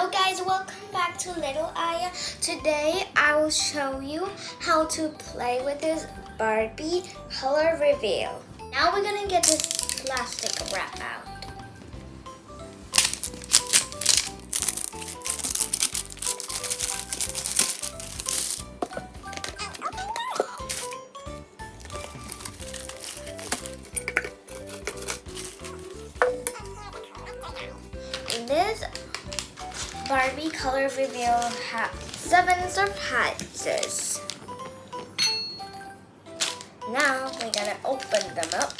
Hello guys, welcome back to Little Aya. Today I will show you how to play with this Barbie color reveal. Now we're gonna get this plastic wrap out. This Barbie color reveal has 7 surprises. Now we're gonna open them up.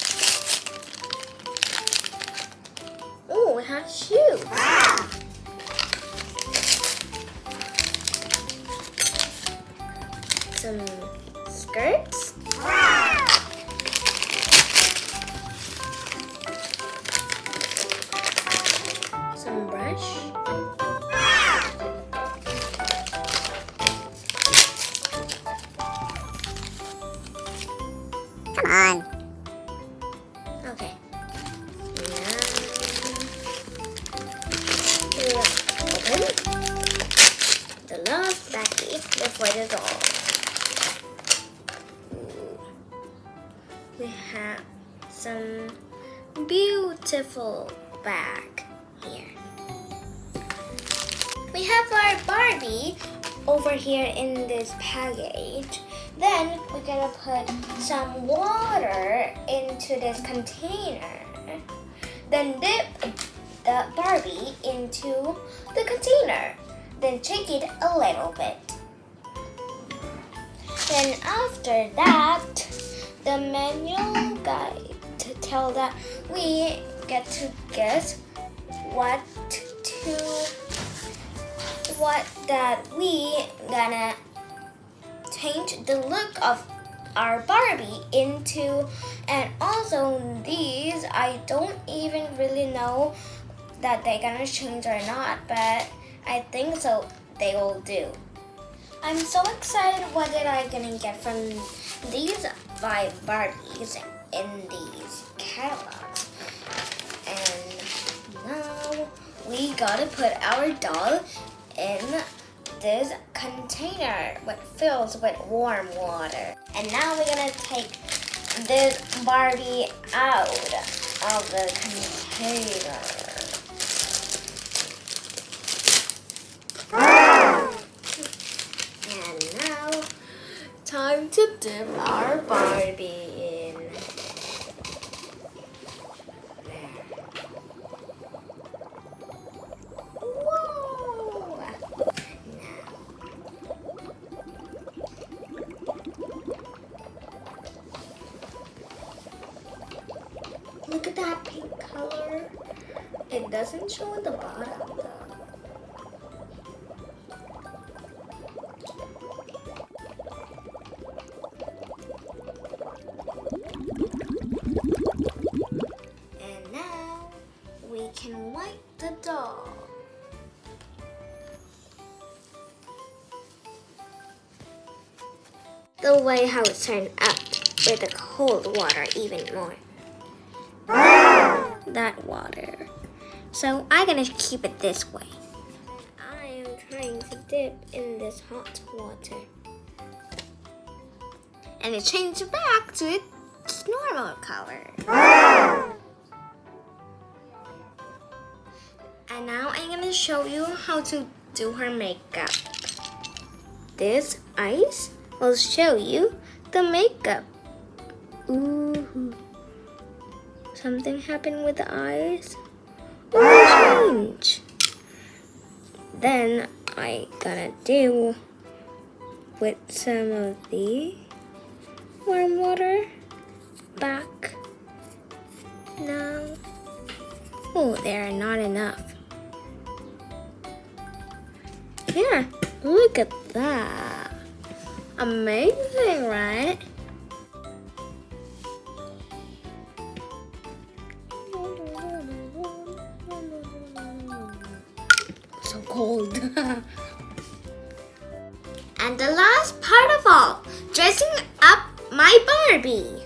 Oh, we have shoes. Some skirts. Some brush. Come on. Okay. Now open the last baggie before the doll. We have some beautiful bag here. We have our Barbie over here in this package. Then we're gonna put some water into this container. Then dip the Barbie into the container. Then shake it a little bit. Then after that, the manual guide to tell that we get to guess what that we gonna change the look of our Barbie into. And also these, I don't even really know that they're gonna change or not, but I think so they will do. I'm so excited what did I gonna get from these 5 Barbies in these catalogs. And now we gotta put our doll in this container filled with warm water. And now we're gonna take this Barbie out of the container. And now, time to dip our Barbie in. There. Whoa! Look at that pink color. It doesn't show at the bottom though. And now we can wipe the doll. The way how it's turned up with the cold water even more. That water. So I'm gonna keep it this way. I am trying to dip in this hot water. And it changed back to its normal color. And now I'm gonna show you how to do her makeup. This ice will show you the makeup. Ooh. Something happened with the eyes. Oh, change. Then I gonna do with some of the warm water back. Now, oh, there are not enough. Here, look at that. Amazing, right? So cold. And the last part of all, dressing up my Barbie.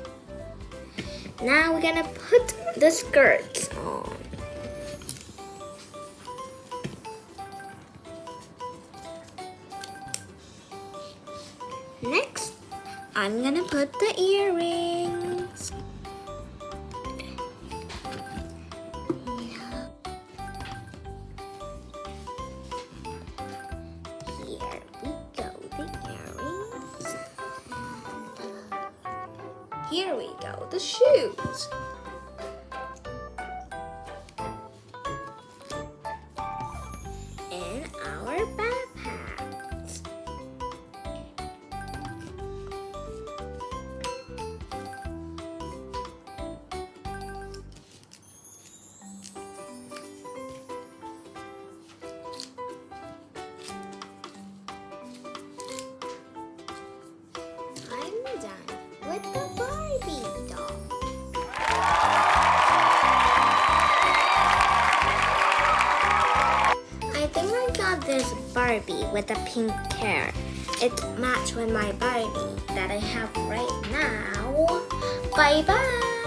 Now we're gonna put the skirts on. Next, I'm gonna put the earrings. Here we go, the earrings. Here we go, the shoes. And our backpacks. I'm done with the Barbie doll. I think I got this Barbie with the pink hair. It matched with my Barbie that I have right now. Bye bye!